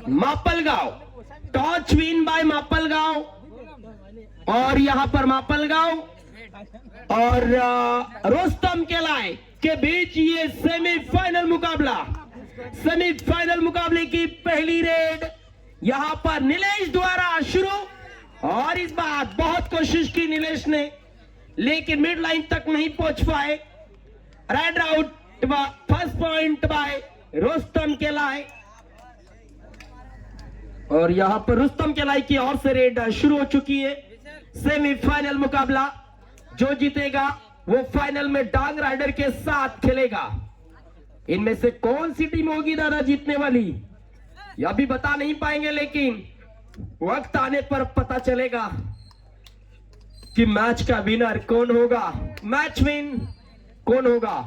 मापलगांव, toss win bye मापलगांव। और यहां पर मापलगांव और रोस्तम केलाय के बीच ये सेमीफाइनल मुकाबला, सेमीफाइनल मुकाबले की पहली रेड यहां पर नीलेश द्वारा शुरू। और इस बार बहुत कोशिश की नीलेश ने, लेकिन मिड लाइन तक नहीं पहुंच पाए। Red out, first point by Rustom केलाय। और यहां पर रुस्तम केलाई की ओर से रेड शुरू हो चुकी है। सेमीफाइनल मुकाबला, जो जीतेगा वो फाइनल में डांग राइडर के साथ खेलेगा। इनमें से कौन सी टीम होगी दादा जीतने वाली, यह भी बता नहीं पाएंगे, लेकिन वक्त आने पर पता चलेगा कि मैच का विनर कौन होगा, मैच विन कौन होगा।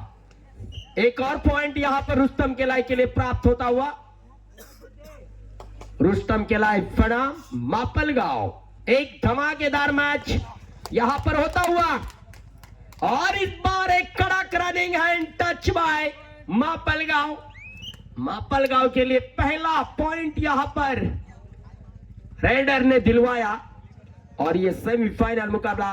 एक और पॉइंट यहां पर रुस्तम केलाई के लिए प्राप्त होता हुआ। रुस्तम केलाई फना मापलगांव, एक धमाकेदार मैच यहां पर होता हुआ। और इस बार एक कड़क running hand touch by Mapalgaon. Mapalgaon के लिए पहला पॉइंट यहां पर रेडर ने दिलवाया। और ये सेमीफाइनल मुकाबला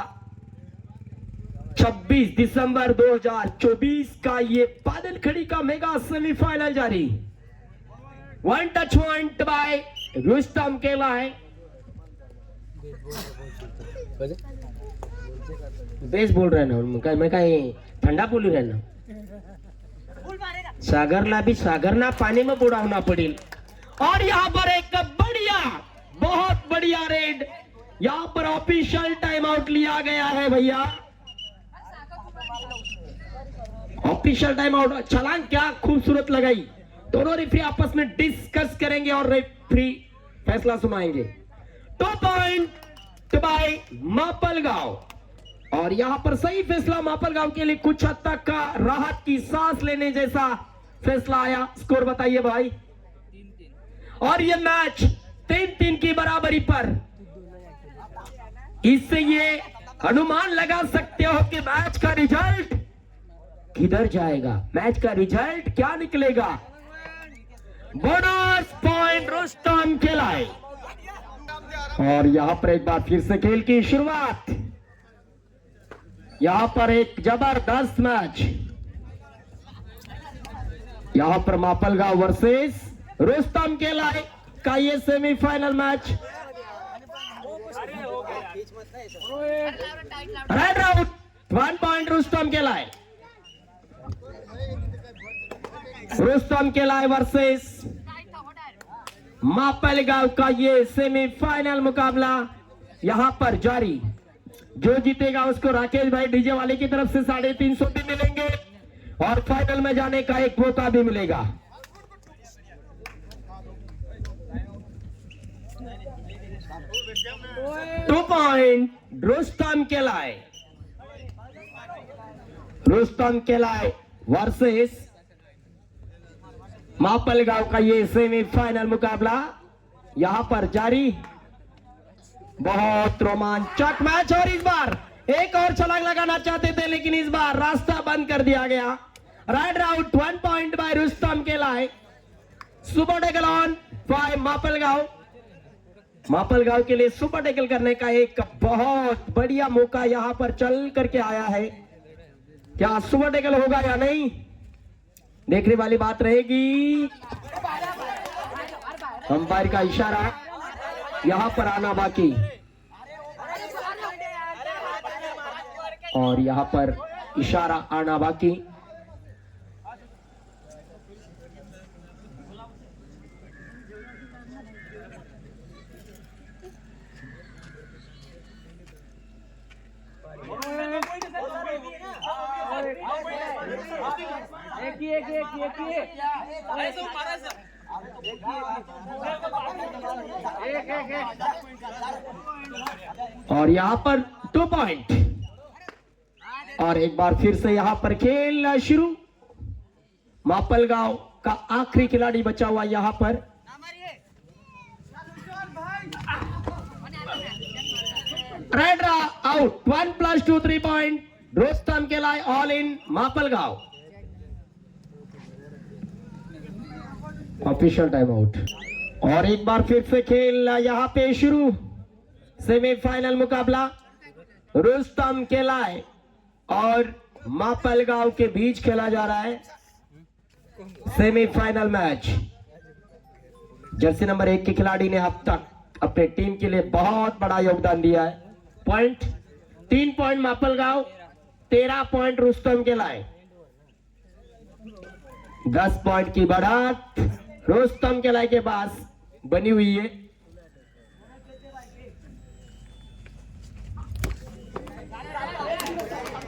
26 दिसंबर 2024 का ये बादल खड़ी का मेगा सेमीफाइनल जारी। One touch point by Rustam Kelai. बेस बोल रहे ना, मैं काही ठंडा बोलू रहे ना। सागरला भी सागरना पानी में बुड़ाना पड़ेल। और यहाँ पर एक बढ़िया, बहुत बढ़िया रेड, यहाँ पर ऑफिशियल टाइम आउट लिया गया है भैया। ऑफिशियल टाइम आउट, छलांग क्या खूबसूरत लगाई। दोनों रेफरी आपस में डिस्कस करेंगे और रेफरी फैसला सुनाएंगे। 2 पॉइंट बाय मापलगांव। और यहां पर सही फैसला मापलगांव के लिए, कुछ हद तक का राहत की सांस लेने जैसा फैसला आया। स्कोर बताइए भाई। और यह मैच 3-3 की बराबरी पर। इससे ये अनुमान लगा सकते हो कि मैच का रिजल्ट किधर जाएगा, मैच का रिजल्ट क्या निकलेगा। Bonus point Rustam Kelai. और यहां पर एक बार फिर से खेल की शुरुआत। यहां पर एक जबरदस्त मैच, यहां पर मापलगांव वर्सेस रुस्तम केलाई का ये semifinal match. Raid out, 1 point Rustam Kelai. Rustam Kelai versus Mapalgaon का ये सेमीफाइनल मुकाबला यहां पर जारी। जो जीतेगा उसको राकेश भाई डीजे वाले की तरफ से 350 भी मिलेंगे और फाइनल में जाने का एक मौका भी मिलेगा। Two point Rustam Kelai. Rustam Kelai versus Mapalgaon का ये सेमीफाइनल मुकाबला यहां पर जारी। बहुत रोमांचक मैच। और इस बार एक और छलांग लगाना चाहते थे, लेकिन इस बार रास्ता बंद कर दिया गया। Raid out, 1 point by Rustam Kelai. Super tackle on by Mapalgaon. Mapalgaon के लिए सुपर टैकल करने का एक बहुत बढ़िया मौका यहां पर चल करके आया है। क्या सुपर टैकल होगा या नहीं, देखने वाली बात रहेगी। अंपायर का इशारा, यहां पर आना बाकी। और यहां पर इशारा आना बाकी। और यहां पर 2 पॉइंट। और एक बार फिर से यहां पर खेल शुरू। मापलगांव का आखिरी खिलाड़ी बचा हुआ यहां पर। Raid out, 1+2 3 point Rustam Kelai. All in Mapalgaon. Official time out. और एक बार फिर से खेल यहाँ पे शुरू। सेमीफाइनल मुकाबला रुस्तम केलाय और मापलगांव के बीच खेला जा रहा है सेमीफाइनल मैच। जर्सी नंबर 1 के खिलाड़ी ने अब तक अपने टीम के लिए बहुत बड़ा योगदान दिया है। पॉइंट 3 पॉइंट मापलगांव, 13 पॉइंट रुस्तम केलाय। 10 पॉइंट की बढ़त रुस्तम केलाय के पास बनी हुई है।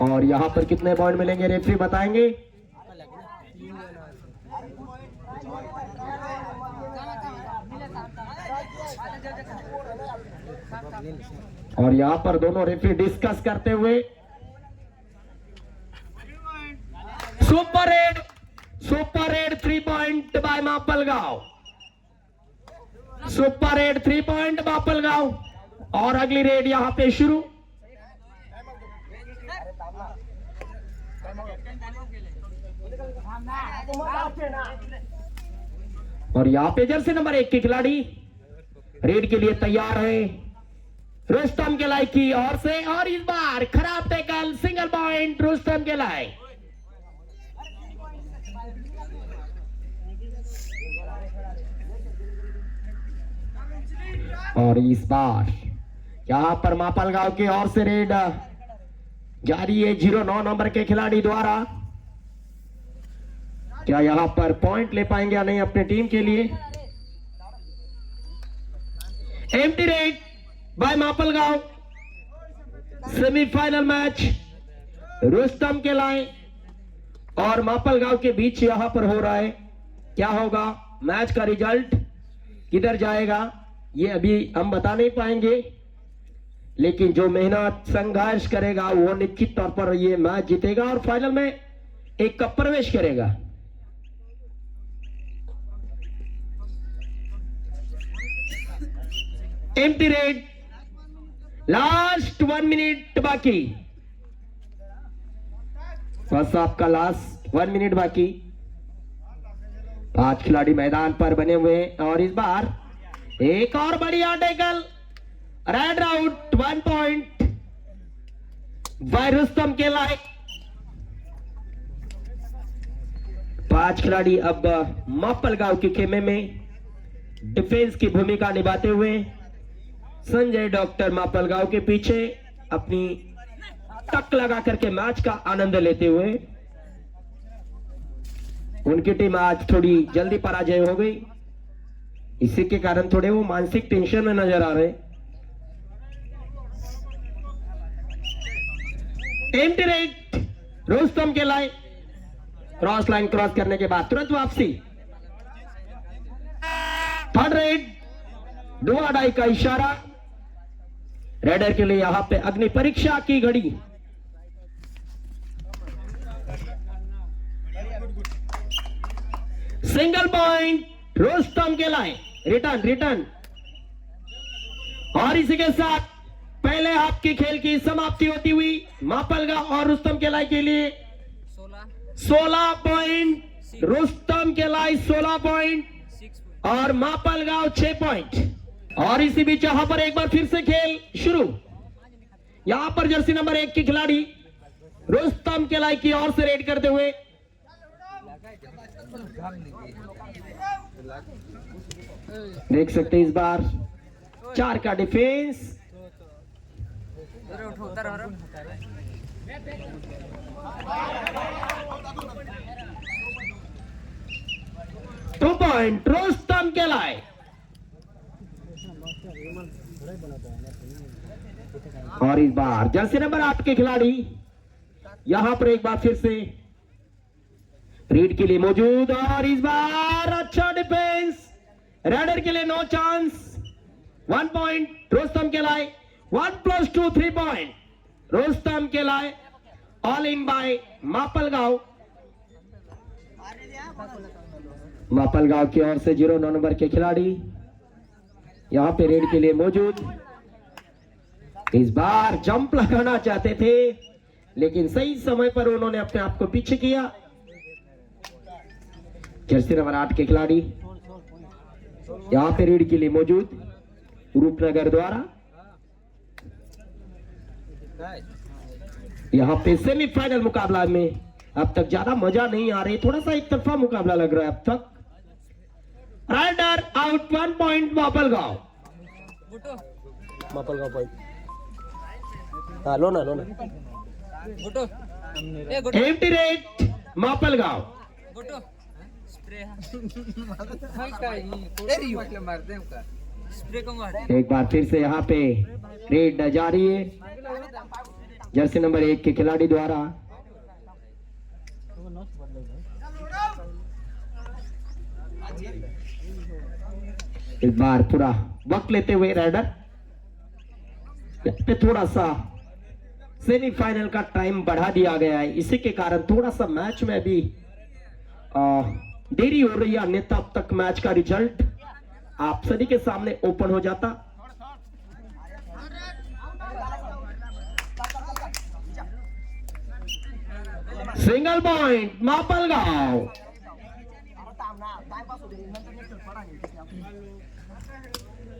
और यहां पर कितने पॉइंट मिलेंगे रेफरी बताएंगे। और यहां पर दोनों रेफरी डिस्कस करते हुए super 8 3 point by Mapalgaon. Super 8 3 point Mapalgaon. और अगली रेड यहां पे शुरू। और यहां पे जर्सी नंबर 1 के खिलाड़ी रेड के लिए तैयार है रुस्तम केलाय की ओर से। और इस बार खराब tackle, single point Rustam Kelai. और इस बार यहां पर मापलगांव की ओर से रेड जारी है 09 नंबर के खिलाड़ी द्वारा। क्या यहां पर पॉइंट ले पाएंगे या नहीं अपने टीम के लिए। Empty raid by Mapalgaon. Semifinal match Rustam Kelai और मापलगांव के बीच यहां पर हो रहा है। क्या होगा मैच का रिजल्ट, किधर जाएगा ये अभी हम बता नहीं पाएंगे, लेकिन जो मेहनत संघर्ष करेगा वो निश्चित तौर पर ये मैच जीतेगा और फाइनल में एक कप प्रवेश करेगा। एम्प्टी रेड, लास्ट 1 मिनट बाकी। फर्स्ट हाफ का लास्ट 1 मिनट बाकी। 5 खिलाड़ी मैदान पर बने हुए हैं। और इस बार एक और बढ़िया tackle, red out, 1 point by Rustam केलाय। 5 खिलाड़ी अब मापलगांव के खेमे में डिफेंस की भूमिका निभाते हुए संजय डॉक्टर मापलगांव के पीछे अपनी टक लगा करके मैच का आनंद लेते हुए। उनकी टीम आज थोड़ी जल्दी पराजय हो गई, इसी के कारण थोड़े वो मानसिक टेंशन में नजर आ रहे। एम्प्टी रेड रुस्तम केलाय। क्रॉस लाइन क्रॉस करने के बाद तुरंत वापसी। थर्ड रेड, डू और डाई का इशारा। रेडर के लिए यहां पे अग्नि परीक्षा की घड़ी। सिंगल पॉइंट रुस्तम केलाय। रिटर्न। और इसी के साथ पहले हाफ की खेल की समाप्ति होती हुई मापलगांव और रुस्तम केलाय के लिए 16 पॉइंट, रुस्तम केलाय 16 पॉइंट और मापलगांव 6 पॉइंट। और इसी बीच यहां पर एक बार फिर से खेल शुरू। यहां पर जर्सी नंबर 1 की खिलाड़ी रुस्तम केलाय की ओर से रेड करते हुए देख सकते हैं इस बार 4 का डिफेंस। 2 पॉइंट रुस्तम केलाय। और इस बार जर्सी नंबर 8 के खिलाड़ी यहां पर एक बार फिर से रीड के लिए मौजूद। और इस बार अच्छा डिफेंस, रेडर के लिए नो चांस। 1 पॉइंट रुस्तम केलाय। 1 + 2 3 पॉइंट रुस्तम केलाय। All in by Mapalgaon. मापलगांव की ओर से 09 नंबर के खिलाड़ी यहां पे रेड के लिए मौजूद। इस बार जंप लगाना चाहते थे, लेकिन सही समय पर उन्होंने अपने आप को पीछे किया। जर्सी नंबर 8 के खिलाड़ी यहाँ पे रेड के लिए मौजूद रूपनगर द्वारा। यहाँ पे सेमीफाइनल मुकाबला में अब तक ज्यादा मजा नहीं आ रही, थोड़ा सा एक तरफा मुकाबला लग रहा है अब तक। Raider out 1 point Mapalgaon. Mapalgaon point लो ना एम्प्टी रेट मापलगांव। एक बार फिर से यहाँ पे रेड जारी है जर्सी नंबर 1 के खिलाड़ी द्वारा। इस बार पूरा वक्त लेते हुए राइडर पे थोड़ा सा सेमीफाइनल का टाइम बढ़ा दिया गया है, इसी के कारण थोड़ा सा मैच में भी देरी हो रही है, अन्यथा अब तक मैच का रिजल्ट आप सभी के सामने ओपन हो जाता। Single point Mapalgaon.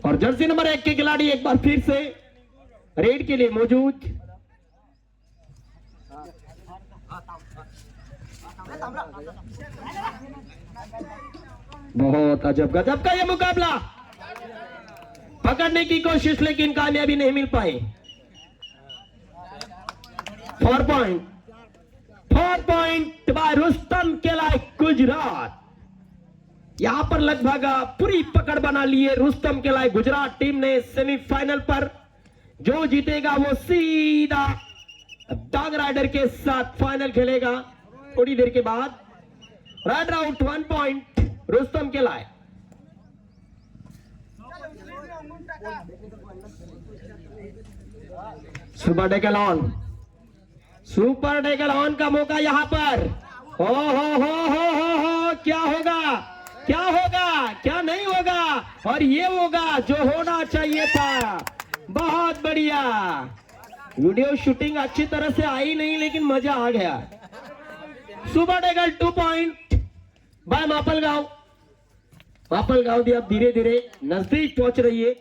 और जर्सी नंबर 1 के खिलाड़ी एक बार फिर से रेड के लिए मौजूद। बहुत अजब गजब का यह मुकाबला, पकड़ने की कोशिश लेकिन कामयाबी नहीं मिल पाई। 4 पॉइंट बाय रुस्तम केलाई गुजरात। यहां पर लगभग पूरी पकड़ बना लिए रुस्तम केलाई गुजरात टीम ने सेमीफाइनल पर। जो जीतेगा वो सीधा डांग राइडर के साथ फाइनल खेलेगा थोड़ी देर के बाद। Raider out 1 point Rustam Kelai. Super tackle on का मौका यहां पर। हो क्या होगा, क्या नहीं होगा, और ये होगा जो होना चाहिए था। बहुत बढ़िया, वीडियो शूटिंग अच्छी तरह से आई नहीं लेकिन मजा आ गया। सुपर डेकल 2 पॉइंट बाय मापलगांव भी अब धीरे धीरे नजदीक पहुंच रही है।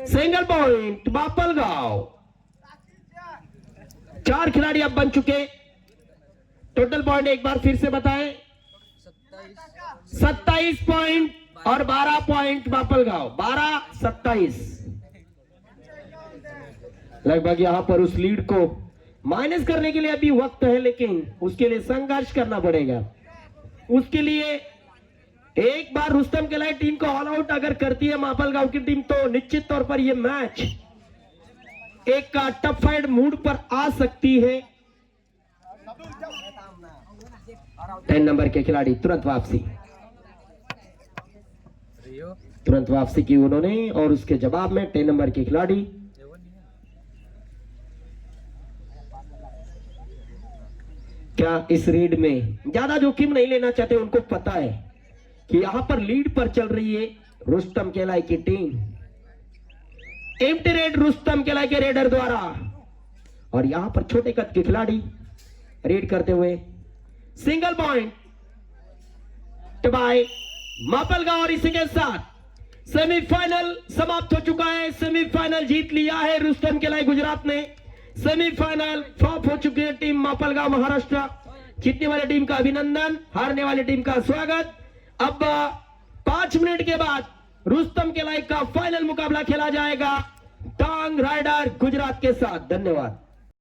Single point मापलगांव। 4 खिलाड़ी अब बन चुके। टोटल पॉइंट एक बार फिर से बताएं, 27 पॉइंट और 12 पॉइंट मापलगांव। 12-27 लगभग यहां पर उस लीड को माइनस करने के लिए अभी वक्त है, लेकिन उसके लिए संघर्ष करना पड़ेगा। उसके लिए एक बार रुस्तम केलाई टीम को ऑल आउट अगर करती है मापलगांव की टीम, तो निश्चित तौर पर यह मैच एक टफ फाइट मूड पर आ सकती है। 10 नंबर के खिलाड़ी तुरंत वापसी की उन्होंने, और उसके जवाब में 10 नंबर के खिलाड़ी क्या इस रेड में ज्यादा जोखिम नहीं लेना चाहते। उनको पता है कि यहां पर लीड पर चल रही है रुस्तम केलाई की टीम। एम्प्टी रेड रुस्तम केलाई के रेडर द्वारा, और यहां पर छोटे कद के खिलाड़ी रेड करते हुए। सिंगल पॉइंट बाय मापलगांव, और इसी के साथ सेमीफाइनल समाप्त हो चुका है। सेमीफाइनल जीत लिया है रुस्तम केलाई गुजरात ने। सेमीफाइनल फ्लॉप हो चुकी है टीम मापलगांव महाराष्ट्र। जीतने वाली टीम का अभिनंदन, हारने वाली टीम का स्वागत। अब 5 मिनट के बाद रुस्तम केलाई का फाइनल मुकाबला खेला जाएगा डांग राइडर गुजरात के साथ। धन्यवाद।